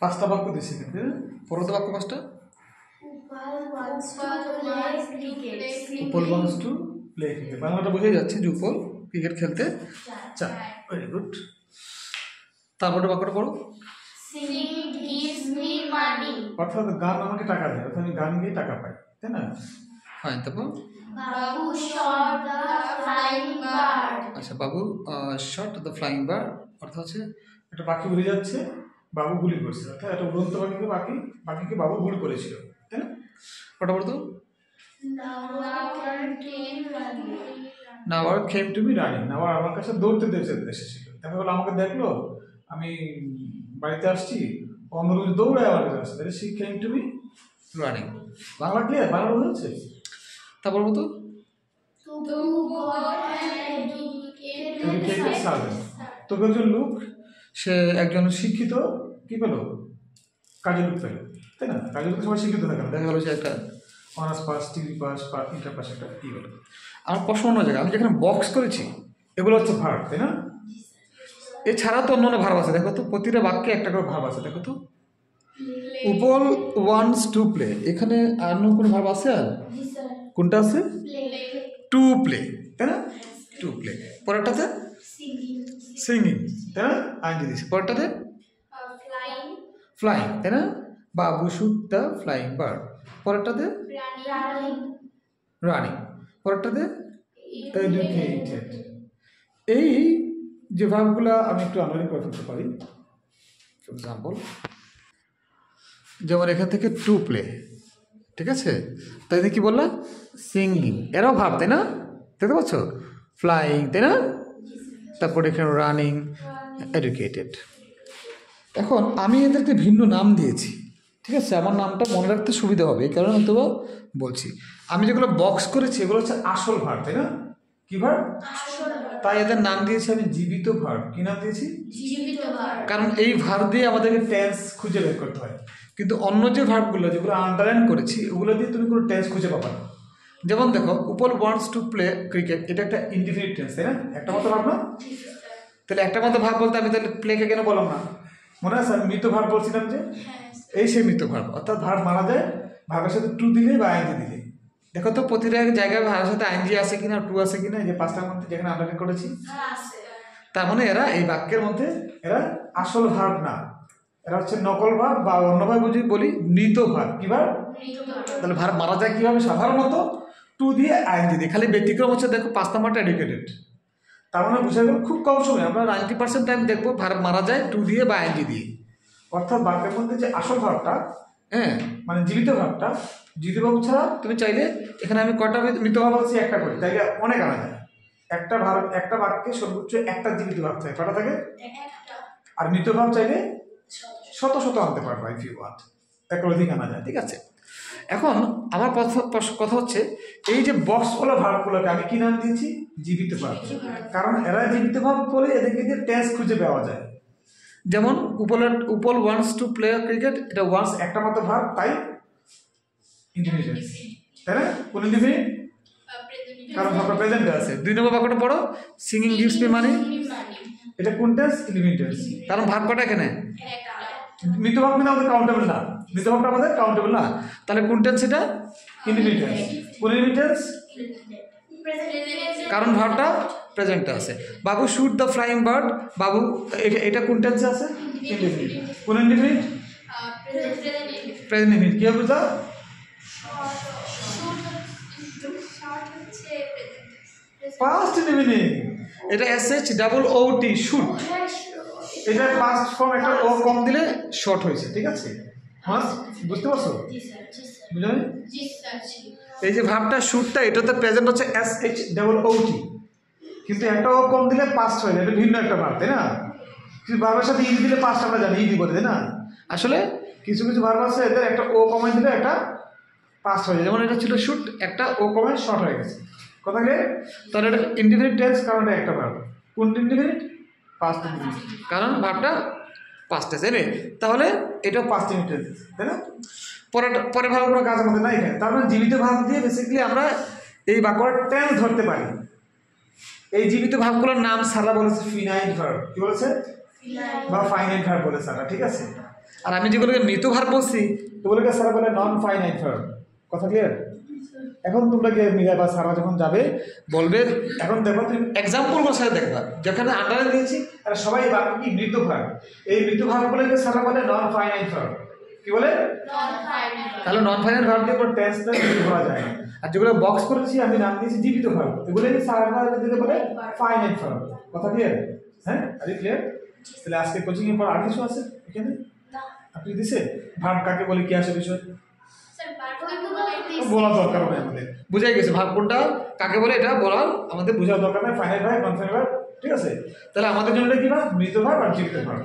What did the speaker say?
পাঁচটা বাক্য দিয়েছি কিন্তু পরবর্তী বাক্য পাঁচটা। উপল ওয়ান্টস টু প্লে ক্রিকেট, বাংলাটা বুঝে যাচ্ছে যে উপল ক্রিকেট খেলতে চায়। Very good. তারপরে বাক্যটা পড়ো। অর্থাৎ গান আমাকে টাকা দেয়, অর্থাৎ আমি গান গিয়ে টাকা পাই, তাই না? হ্যাঁ, তারপর আচ্ছা, বাবু শট দ্য ফ্লাইং বার্ড, অর্থাৎ হচ্ছে একটা পাখি উড়ে যাচ্ছে, বাবু গুলি করছে, অর্থাৎ একটা উড়ন্ত পাখিকে বাবু গুলি করেছিল, তাই না? ওটা বলতো নাওয়ার কেম টু মি রানিং, নাওয়ার আমার কাছে দৌড়তে এসেছিল। দেখা গেলো আমাকে দেখলো, আমি বাড়িতে আসছি, অন্য দৌড়ে আমার কাছে আসছে, তাহলে she came to me running. Bangla clear? Bangla বোঝা যাচ্ছে? তারপর বলতো তোকে একজন লোক, সে একজন শিক্ষিত কি পেলো, কাজের লোক পেলো, তাই না? কাজের লোক সবাই শিক্ষিত থাকে না, দেখা গেলো যে একটা honours pass, degree pass, inter pass, একটা কি হলো। আমার প্রশ্ন অন্য জায়গায়, আমি যেখানে বক্স করেছি এগুলো হচ্ছে ভার্ব, তাই না? এছাড়া তো অন্য ভার্ব আছে, দেখো তো প্রতিটা বাক্যে একটা করে ভার্ব আছে, দেখো তো। উপল ওয়ান্টস টু প্লে, এখানে আর কোনো ভার্ব আছে? আর কোনটা আছে? টু প্লে, তাই না? To play. পরেরটাতে সিঙ্গিং, তাই না? আইনজি দিছি। পরেরটাতে ফ্লাইং, তাই না? বাবু শুট দ্য ফ্লাইং বার্ড। পরেরটাতে রানিং। পরেরটাতে এডুকেটেড। এই যে ভার্বগুলো আমি একটু আন্ডারলাইন করে ফেলতে পারি। ফর এক্সাম্পল, যেমন এখান থেকে টু প্লে, ঠিক আছে? তাই কি বললাম? সিঙ্গিং, এরাও ভাব, তাই না? দেখতে পাচ্ছ? ফ্লাইং, তাই না? তারপর এখানে রানিং, এডুকেটেড। এখন আমি এদেরকে ভিন্ন নাম দিয়েছি, ঠিক আছে? আমার নামটা মনে রাখতে সুবিধা হবে, এই কারণে হয়তো বলছি। আমি যেগুলো বক্স করেছি এগুলো হচ্ছে আসল ভার্ব, তাই না? কি ভার্ব? তাই এদের নাম দিয়েছি আমি জীবিত ভার্ব। কি নাম দিয়েছি? জীবিত ভার্ব। কারণ এই ভার্ব দিয়ে আমাদেরকে টেন্স খুঁজে বের করতে হয়, কিন্তু অন্য যে ভার্বগুলো যেগুলো আন্ডারলাইন করেছি ওগুলো দিয়ে তুমি কোনো টেন্স খুঁজে পাবা না। যেমন দেখো, উপল ওয়ান্টস টু প্লে ক্রিকেট, এটা একটা ইনডিফিনিট টেন্স, তাই না? একটা মতো ভার্ব না? তাহলে একটা মতো ভার্ব বলতে আমি তাহলে প্লেকে কেন বললাম না? মনে আছে আমি মৃত ভার্ব বলছিলাম যে এই সেই মৃত ভার্ব, অর্থাৎ ভার্ব মারা যায় ভার্বের সাথে টু দিলে বা আইনজি দিলে। দেখো তো প্রতিটা জায়গায় ভার্বের সাথে আইনজি আছে কিনা, টু আছে কিনা, এই যে পাঁচটার মধ্যে যেখানে আন্ডারলাইন করেছি। তার মানে এরা এই বাক্যের মধ্যে এরা আসল ভার্ব না, এরা হচ্ছে নকল ভার্ব, বা অন্যভাবে বুঝি বলি মৃত ভার্ব। কি ভার্ব? তাহলে ভার্ব মারা যায় কিভাবে? সাধারণত টু দিয়ে আইনজি দিয়ে। খালি ব্যতিক্রম হচ্ছে দেখো 5 নাম্বারটা এডুকেটেড। তার মানে বুঝা গেল খুব কম সময়, আমরা 90% টাইম দেখবো ভার্ব মারা যায় টু দিয়ে বা আইনজি দিয়ে। অর্থাৎ বাক্যের মধ্যে যে আসল ভার্বটা, হ্যাঁ, মানে জীবিত ভার্বটা, জীবিত ভার্ব ছাড়া তুমি চাইলে এখানে আমি কয়টা মৃত ভার্ব আছে? একটা করে, চাইলে অনেক আনা যায়। একটা ভার্ব, একটা বাক্যে সর্বোচ্চ একটা জীবিত ভার্ব থাকে, কয়টা থাকে? আর মৃত ভার্ব চাইলে শত শত আনতে পারবা, ইফ ইউ ওয়ান্ট, একটা অধিক আনা যায়, ঠিক আছে? এখন আমার কথা হচ্ছে এই যে বক্সওয়ালা ভার্বগুলোকে আমি কি নাম দিয়েছি? জীবিত ভার্ব। কারণ এরা জীবিত ভার্ব বলে এদেরকে দিয়ে টেন্স খুঁজে পাওয়া যায়। যেমন উপল ওয়ান্টস টু প্লে ক্রিকেট, এটা ওয়ান্টস একটা মাত্র ভার্ব, তাই ইনডিফিনিট, তাই না? কোন ইনডিফিনিট? কারণ ভার্বটা প্রেজেন্টে আছে। 2 নম্বর বাক্যটা পড়ো, সিঙ্গিং গিভস মি মানি, এটা কোন টেন্স? Indefinite tense. কারণ ভার্ব কটা এখানে? মৃত ভার্ব কিন্তু আমাদের কাউন্টেবল না, মৃত ভার্বটা আমাদের কাউন্টেবল না। তাহলে কোন টেন্স এটা? Indefinite tense. কোন ইনডিফিনিট টেন্স? কারণ ভার্বটা প্রেজেন্টে আছে। বাবু শুট দ্য ফ্লাইং বার্ড, বাবু এটা কোন টেন্সে আছে? ইনডিফিনিট। কোন ইনডিফিনিট? Present indefinite. কি হবে বুঝা? Past indefinite. এটা এসএইচ ডাবল ও টি, শুট। এটা পাস্ট ফর্ম, একটা ও কম দিলে শর্ট হয়েছে, ঠিক আছে? হ্যাঁ, বুঝতে পারছো? বুঝলেন? এই যে ভার্বটা শুটটা, এটাতে প্রেজেন্ট হচ্ছে এসএইচ ডাবল ও টি, কিন্তু একটা ও কম দিলে পাস্ট হয়ে যায়, এটা ভিন্ন একটা ভার্ব, তাই না? কিছু ভার্বের সাথে ইডি দিলে পাস্ট আমরা জানি, ইডি বলে, তাই না? আসলে কিছু কিছু ভার্ব আছে এদের একটা ও কমাই দিলে একটা পাস্ট হয়ে যায়। যেমন এটা ছিল শুট, একটা ও কমাই শর্ট হয়ে গেছে, কথা কি? তাহলে এটা ইনডিফিনিট টেন্স, কারণ এটা একটা ভার্ব। কোন ইনডিফিনিট? পাস্ট ইনডিফিনিট, কারণ ভার্বটা পাস্ট টেন্স, এনে তাহলে এটাও পাস্ট ইনডিফিনিট টেন্স, তাই না? পরে ভার্ব কোনো কাজ আমাদের নাই এখানে। তার মানে জীবিত ভার্ব দিয়ে বেসিক্যালি আমরা এই বাক্যের টেন্স ধরতে পারি। এই জীবিত ভার্বগুলোর নাম সারা বলেছে ফিনাইট ভার্ব। কি বলেছে? বা ফাইনাইট ভার্ব বলেছে সারা, ঠিক আছে? আর আমি যেগুলোকে মৃত ভার্ব বলছি এগুলোকে স্যার বলে নন ফাইনাইট ভার্ব। কথা ক্লিয়ার? এখন তোমরা গিয়ে মিলা বা সারা যখন যাবে বলবে, এখন দেখো তুমি এক্সাম্পলগুলো সাথে দেখবা, যেখানে আন্ডারে দিয়েছি তারা সবাই বাকি কি মৃত ভার্ব। এই মৃত ভার্বগুলোকে সারা বলে নন ফাইনাইট ভার্ব। কি বলে? তাহলে নন ফাইনাইট ভার্ব দিয়ে কোনো টেন্স না করা যায় না। আর যেগুলো বক্স করেছি আমি নাম দিয়েছি জীবিত ভার্ব, এগুলোকে সারা দিতে বলে ফাইনাইট ভার্ব। কথা ক্লিয়ার? হ্যাঁ, আর ক্লিয়ার? তাহলে আজকে কোচিং এর পর আর কিছু আছে এখানে আপনি দিছে ভার্ব কাকে বলে কি আসে বিষয় বলা দরকার হবে আমাদের, বুঝাই গেছে ভার্ব কোনটা কাকে বলে এটা বলা আমাদের বোঝার দরকার নাই। Finite verb, non finite verb, ঠিক আছে? তাহলে আমাদের জন্য এটা কি ভার্ব? মৃত ভার্ব আর জীবিত ভার্ব।